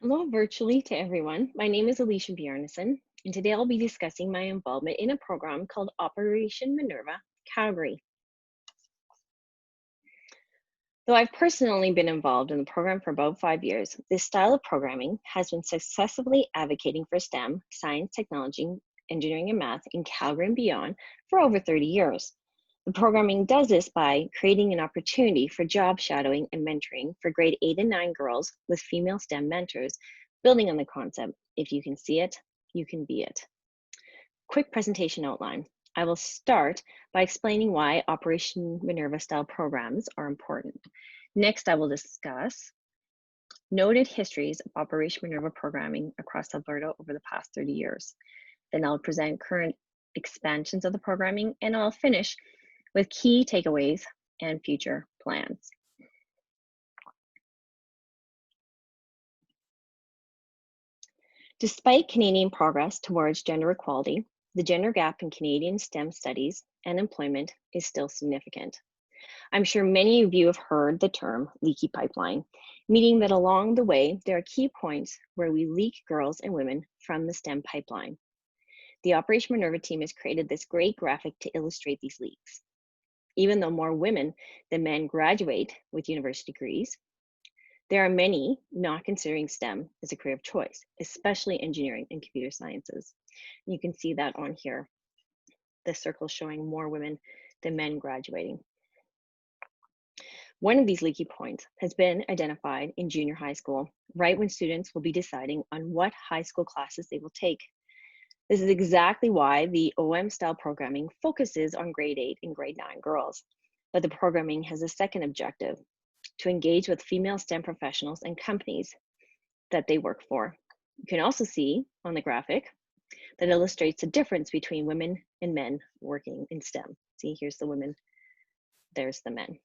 Hello virtually to everyone. My name is Alicia Bjarnason, and today I'll be discussing my involvement in a program called Operation Minerva Calgary. Though I've personally been involved in the program for about 5 years, this style of programming has been successfully advocating for STEM, science, technology, engineering, and math in Calgary and beyond for over 30 years. The programming does this by creating an opportunity for job shadowing and mentoring for grade 8 and 9 girls with female STEM mentors, building on the concept, if you can see it, you can be it. Quick presentation outline. I will start by explaining why Operation Minerva style programs are important. Next, I will discuss noted histories of Operation Minerva programming across Alberta over the past 30 years. Then I'll present current expansions of the programming, and I'll finish with key takeaways and future plans. Despite Canadian progress towards gender equality, the gender gap in Canadian STEM studies and employment is still significant. I'm sure many of you have heard the term leaky pipeline, meaning that along the way, there are key points where we leak girls and women from the STEM pipeline. The Operation Minerva team has created this great graphic to illustrate these leaks. Even though more women than men graduate with university degrees, there are many not considering STEM as a career of choice, especially engineering and computer sciences. You can see that on here, the circle showing more women than men graduating. One of these leaky points has been identified in junior high school, right when students will be deciding on what high school classes they will take. This is exactly why the OM style programming focuses on grade 8 and grade 9 girls. But the programming has a second objective, to engage with female STEM professionals and companies that they work for. You can also see on the graphic that illustrates the difference between women and men working in STEM. See, here's the women, there's the men.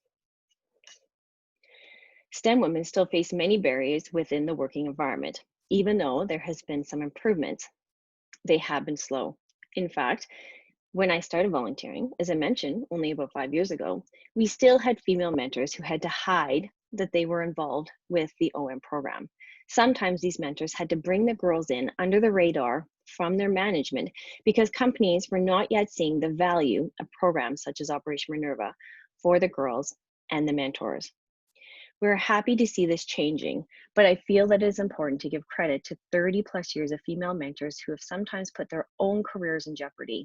STEM women still face many barriers within the working environment. Even though there has been some improvements, they have been slow. In fact, when I started volunteering, as I mentioned, only about 5 years ago, we still had female mentors who had to hide that they were involved with the OM program. Sometimes these mentors had to bring the girls in under the radar from their management because companies were not yet seeing the value of programs such as Operation Minerva for the girls and the mentors. We're happy to see this changing, but I feel that it is important to give credit to 30+ years of female mentors who have sometimes put their own careers in jeopardy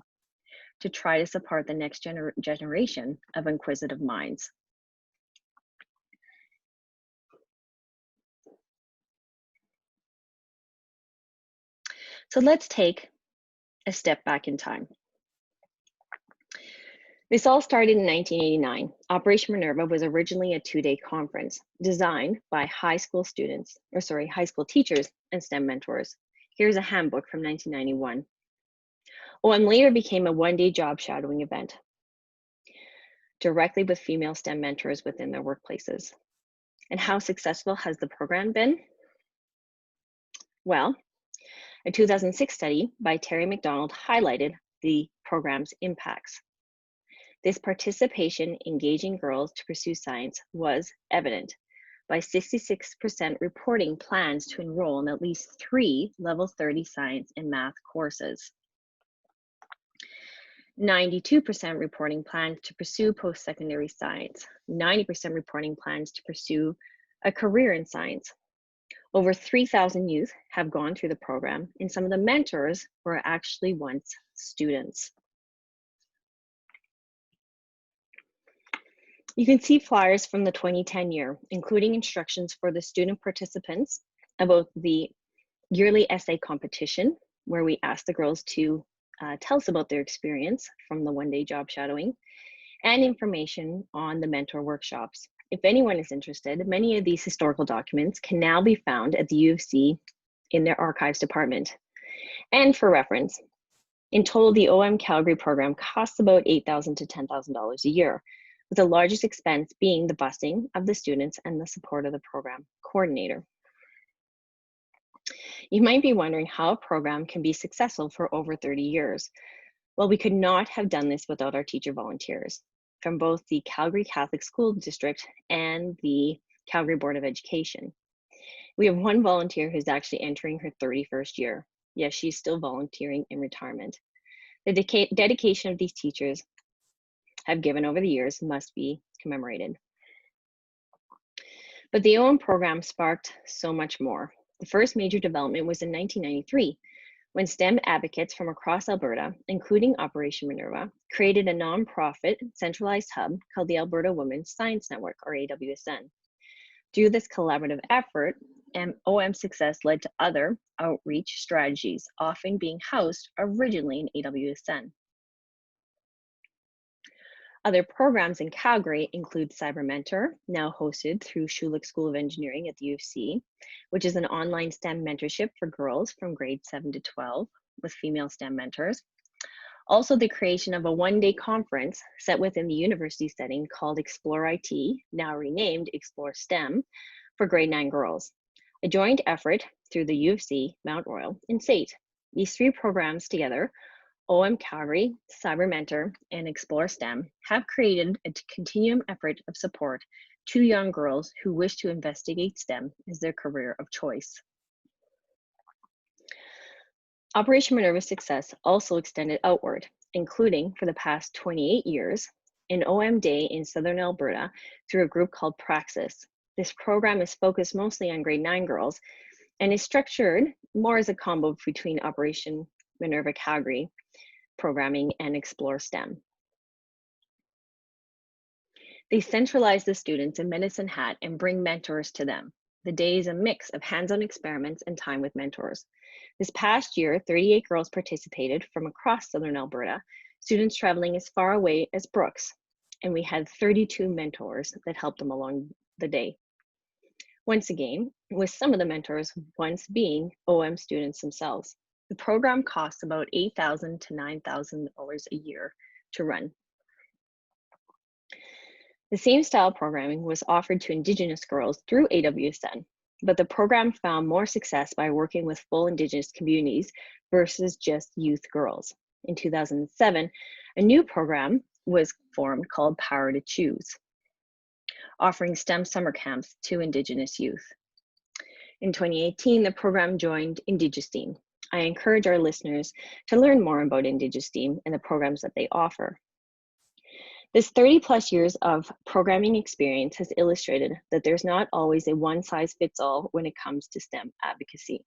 to try to support the next generation of inquisitive minds. So let's take a step back in time. This all started in 1989. Operation Minerva was originally a 2-day conference designed by high school teachers and STEM mentors. Here's a handbook from 1991. OM later became a 1-day job shadowing event directly with female STEM mentors within their workplaces. And how successful has the program been? Well, a 2006 study by Terry McDonald highlighted the program's impacts. This participation engaging girls to pursue science was evident by 66% reporting plans to enroll in at least 3 level 30 science and math courses. 92% reporting plans to pursue post-secondary science. 90% reporting plans to pursue a career in science. Over 3,000 youth have gone through the program, and some of the mentors were actually once students. You can see flyers from the 2010 year, including instructions for the student participants about the yearly essay competition, where we asked the girls to tell us about their experience from the 1-day job shadowing, and information on the mentor workshops. If anyone is interested, many of these historical documents can now be found at the U of C in their archives department. And for reference, in total, the OM Calgary program costs about $8,000 to $10,000 a year, with the largest expense being the busing of the students and the support of the program coordinator. You might be wondering how a program can be successful for over 30 years. Well, we could not have done this without our teacher volunteers from both the Calgary Catholic School District and the Calgary Board of Education. We have one volunteer who's actually entering her 31st year. Yes, she's still volunteering in retirement. The dedication of these teachers have given over the years must be commemorated. But the OM program sparked so much more. The first major development was in 1993, when STEM advocates from across Alberta, including Operation Minerva, created a nonprofit centralized hub called the Alberta Women's Science Network, or AWSN. Due to this collaborative effort, OM success led to other outreach strategies, often being housed originally in AWSN. Other programs in Calgary include Cyber Mentor, now hosted through Schulich School of Engineering at the U of C, which is an online STEM mentorship for girls from grade 7 to 12 with female STEM mentors. Also, the creation of a one-day conference set within the university setting called Explore IT, now renamed Explore STEM, for grade 9 girls. A joint effort through the U of C, Mount Royal, and SAIT. These three programs together, OM Calgary, Cyber Mentor, and Explore STEM, have created a continuum effort of support to young girls who wish to investigate STEM as their career of choice. Operation Minerva's success also extended outward, including for the past 28 years, an OM Day in Southern Alberta through a group called Praxis. This program is focused mostly on grade 9 girls and is structured more as a combo between Operation Minerva Calgary programming and Explore STEM. They centralize the students in Medicine Hat and bring mentors to them. The day is a mix of hands-on experiments and time with mentors. This past year, 38 girls participated from across Southern Alberta, students traveling as far away as Brooks, and we had 32 mentors that helped them along the day. Once again, with some of the mentors once being OM students themselves. The program costs about $8,000 to $9,000 a year to run. The same style programming was offered to Indigenous girls through AWSN, but the program found more success by working with full Indigenous communities versus just youth girls. In 2007, a new program was formed called Power to Choose, offering STEM summer camps to Indigenous youth. In 2018, the program joined Indigisteen. I encourage our listeners to learn more about Indigisteen and the programs that they offer. This 30+ years of programming experience has illustrated that there's not always a one-size-fits-all when it comes to STEM advocacy.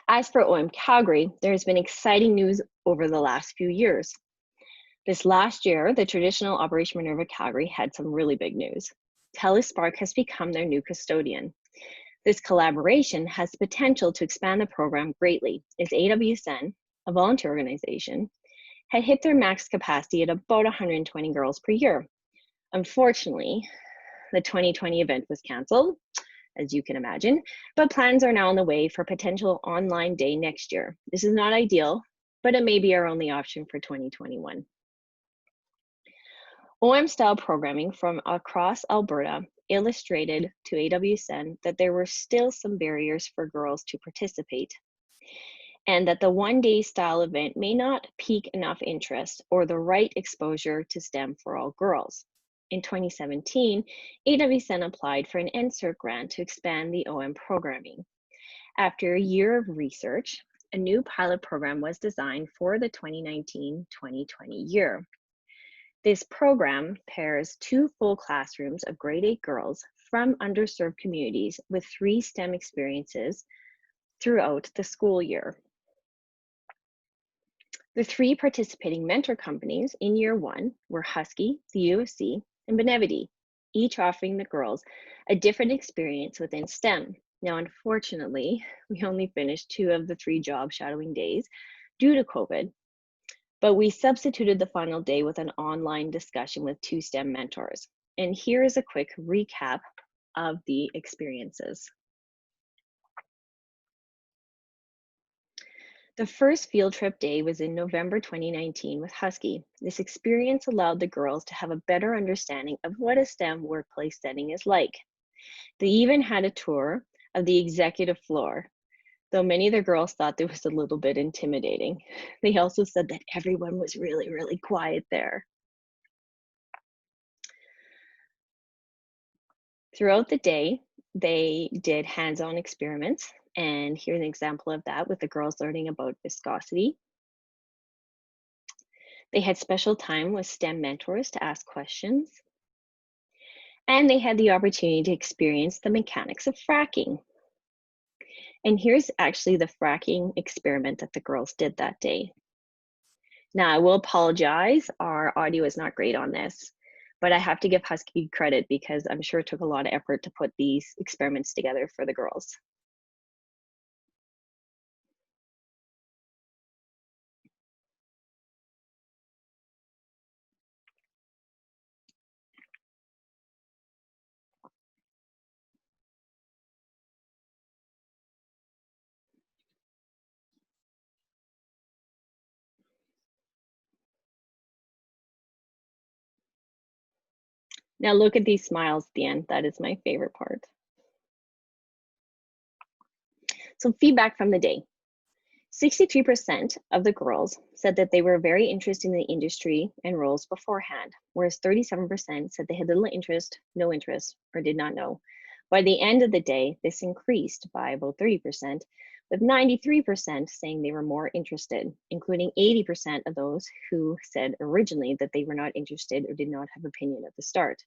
As for OM Calgary, there has been exciting news over the last few years. This last year, the traditional Operation Minerva Calgary had some really big news. TELUSpark has become their new custodian. This collaboration has the potential to expand the program greatly, as AWSN, a volunteer organization, had hit their max capacity at about 120 girls per year. Unfortunately, the 2020 event was canceled, as you can imagine, but plans are now on the way for a potential online day next year. This is not ideal, but it may be our only option for 2021. OM style programming from across Alberta illustrated to AWSN that there were still some barriers for girls to participate, and that the one-day style event may not pique enough interest or the right exposure to STEM for all girls. In 2017, AWSN applied for an NSERC grant to expand the OM programming. After a year of research, a new pilot program was designed for the 2019-2020 year. This program pairs 2 full classrooms of grade 8 girls from underserved communities with 3 STEM experiences throughout the school year. The 3 participating mentor companies in year 1 were Husky, the U of C, and Benevity, each offering the girls a different experience within STEM. Now, unfortunately, we only finished 2 of the 3 job shadowing days due to COVID, but we substituted the final day with an online discussion with 2 STEM mentors. And here is a quick recap of the experiences. The first field trip day was in November 2019 with Husky. This experience allowed the girls to have a better understanding of what a STEM workplace setting is like. They even had a tour of the executive floor, though many of the girls thought it was a little bit intimidating. They also said that everyone was really, really quiet there. Throughout the day, They did hands-on experiments, and here's an example of that with the girls learning about viscosity. They had special time with STEM mentors to ask questions, and they had the opportunity to experience the mechanics of fracking. And here's actually the fracking experiment that the girls did that day. Now, I will apologize, our audio is not great on this, but I have to give Husky credit because I'm sure it took a lot of effort to put these experiments together for the girls. Now look at these smiles at the end. That is my favorite part. So feedback from the day. 63% of the girls said that they were very interested in the industry and roles beforehand, whereas 37% said they had little interest, no interest, or did not know. By the end of the day, this increased by about 30%, with 93% saying they were more interested, including 80% of those who said originally that they were not interested or did not have opinion at the start.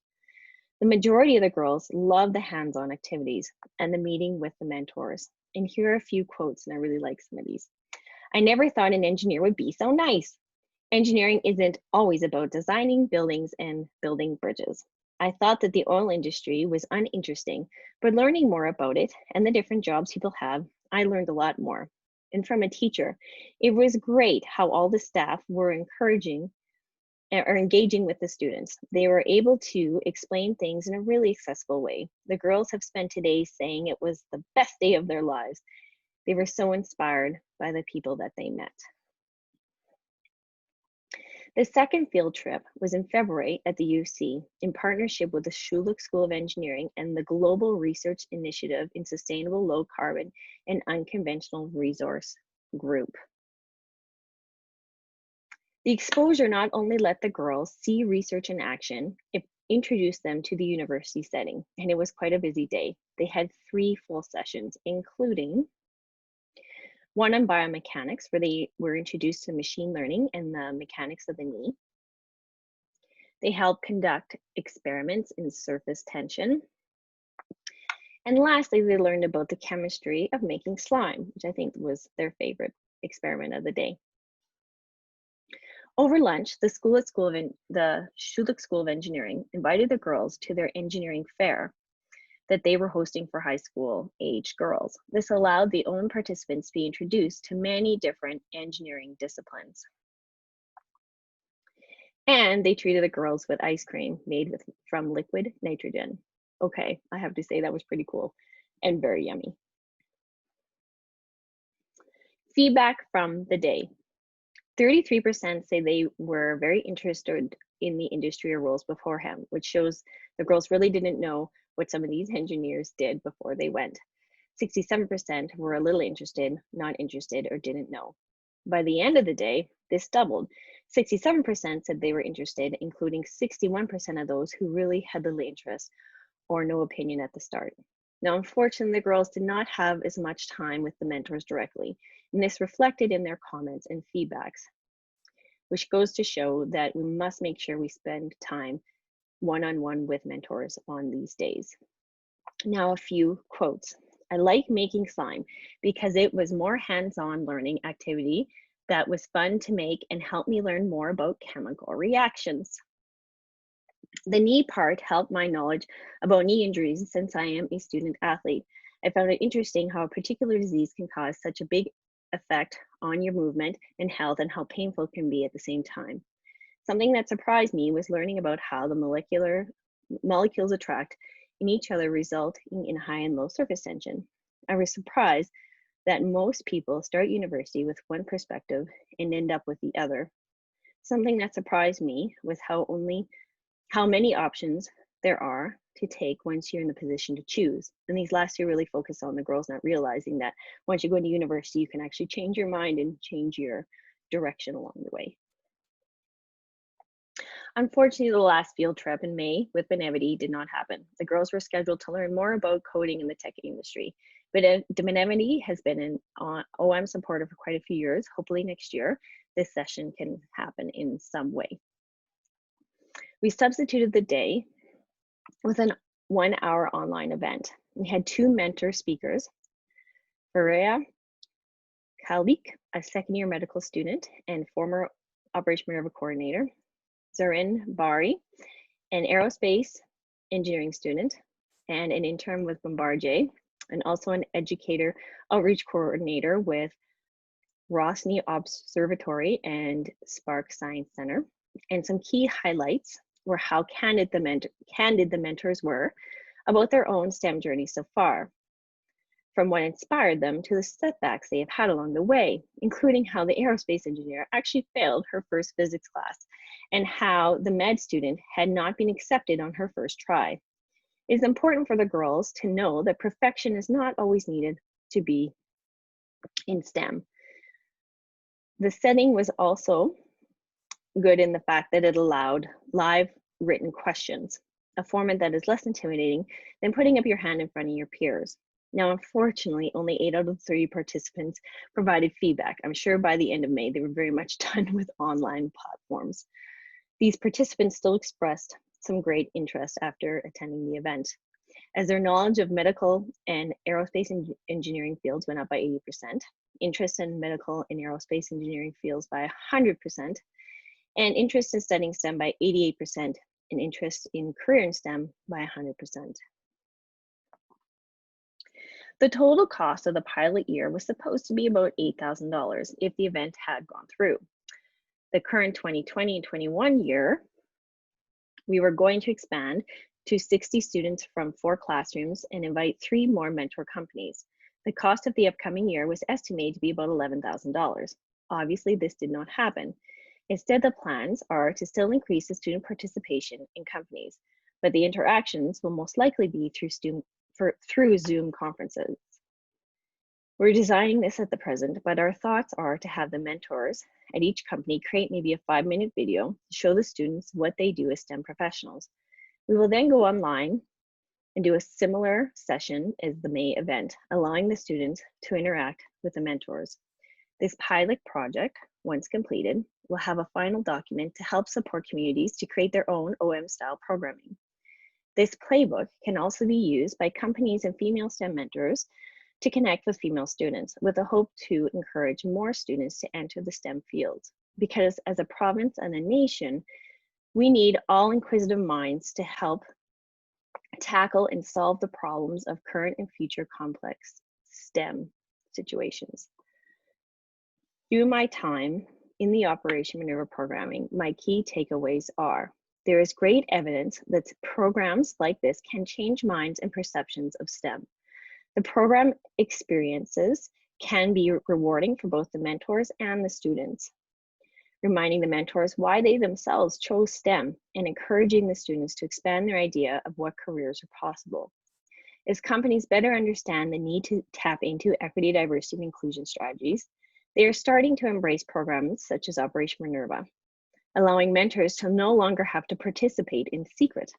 The majority of the girls love the hands-on activities and the meeting with the mentors. And here are a few quotes, and I really like some of these. I never thought an engineer would be so nice. Engineering isn't always about designing buildings and building bridges. I thought that the oil industry was uninteresting, but learning more about it and the different jobs people have, I learned a lot more. And from a teacher, it was great how all the staff were engaging with the students. They were able to explain things in a really accessible way. The girls have spent today saying it was the best day of their lives. They were so inspired by the people that they met. The second field trip was in February at the UC in partnership with the Schulich School of Engineering and the Global Research Initiative in Sustainable Low Carbon and Unconventional Resource Group. The exposure not only let the girls see research in action, it introduced them to the university setting, and it was quite a busy day. They had 3 full sessions, including one on biomechanics, where they were introduced to machine learning and the mechanics of the knee. They helped conduct experiments in surface tension. And lastly, they learned about the chemistry of making slime, which I think was their favorite experiment of the day. Over lunch, the Schulich School of Engineering invited the girls to their engineering fair that they were hosting for high school age girls. This allowed the OWN participants to be introduced to many different engineering disciplines. And they treated the girls with ice cream made from liquid nitrogen. Okay, I have to say that was pretty cool and very yummy. Feedback from the day. 33% say they were very interested in the industry or roles beforehand, which shows the girls really didn't know what some of these engineers did before they went. 67% were a little interested, not interested, or didn't know. By the end of the day, this doubled. 67% said they were interested, including 61% of those who really had little interest or no opinion at the start. Now, unfortunately, the girls did not have as much time with the mentors directly, and this reflected in their comments and feedbacks, which goes to show that we must make sure we spend time one-on-one with mentors on these days. Now, a few quotes. I like making slime because it was more hands-on learning activity that was fun to make and helped me learn more about chemical reactions. The knee part helped my knowledge about knee injuries since I am a student athlete. I found it interesting how a particular disease can cause such a big effect on your movement and health and how painful it can be at the same time. Something that surprised me was learning about how the molecules attract in each other, resulting in high and low surface tension. I was surprised that most people start university with one perspective and end up with the other. Something that surprised me was how many options there are to take once you're in the position to choose. And these last two really focus on the girls not realizing that once you go into university, you can actually change your mind and change your direction along the way. Unfortunately, the last field trip in May with Minerva did not happen. The girls were scheduled to learn more about coding in the tech industry. But Minerva has been an OM supporter for quite a few years. Hopefully next year, this session can happen in some way. We substituted the day with a 1-hour online event. We had 2 mentor speakers, Minerva Calgary, a second-year medical student and former Operation Minerva coordinator, Zarin Bari, an aerospace engineering student, and an intern with Bombardier, and also an educator outreach coordinator with Rosny Observatory and Spark Science Center. And some key highlights were how candid the mentors were about their own STEM journey so far, from what inspired them to the setbacks they have had along the way, including how the aerospace engineer actually failed her first physics class and how the med student had not been accepted on her first try. It is important for the girls to know that perfection is not always needed to be in STEM. The setting was also good in the fact that it allowed live written questions, a format that is less intimidating than putting up your hand in front of your peers. Now, unfortunately, only 8 out of 30 participants provided feedback. I'm sure by the end of May, they were very much done with online platforms. These participants still expressed some great interest after attending the event, as their knowledge of medical and aerospace engineering fields went up by 80%, interest in medical and aerospace engineering fields by 100%, and interest in studying STEM by 88%, and interest in career in STEM by 100%. The total cost of the pilot year was supposed to be about $8,000 if the event had gone through. The current 2020 and 21 year, we were going to expand to 60 students from 4 classrooms and invite 3 more mentor companies. The cost of the upcoming year was estimated to be about $11,000. Obviously, this did not happen. Instead, the plans are to still increase the student participation in companies, but the interactions will most likely be through Zoom conferences. We're designing this at the present, but our thoughts are to have the mentors at each company create maybe a 5-minute video to show the students what they do as STEM professionals. We will then go online and do a similar session as the May event, allowing the students to interact with the mentors. This pilot project, once completed, will have a final document to help support communities to create their own OM-style programming. This playbook can also be used by companies and female STEM mentors to connect with female students, with a hope to encourage more students to enter the STEM fields. Because as a province and a nation, we need all inquisitive minds to help tackle and solve the problems of current and future complex STEM situations. Through my time in the Operation Minerva programming, my key takeaways are: there is great evidence that programs like this can change minds and perceptions of STEM. The program experiences can be rewarding for both the mentors and the students, reminding the mentors why they themselves chose STEM and encouraging the students to expand their idea of what careers are possible. As companies better understand the need to tap into equity, diversity, and inclusion strategies, they are starting to embrace programs such as Operation Minerva, allowing mentors to no longer have to participate in secret.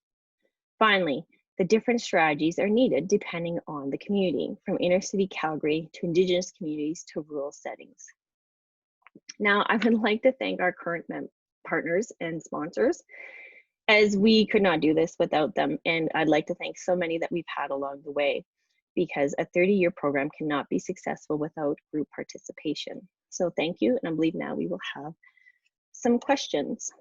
Finally, the different strategies are needed depending on the community, from inner city Calgary to Indigenous communities to rural settings. Now, I would like to thank our current partners and sponsors, as we could not do this without them. And I'd like to thank so many that we've had along the way, because a 30-year program cannot be successful without group participation. So thank you, and I believe now we will have some questions.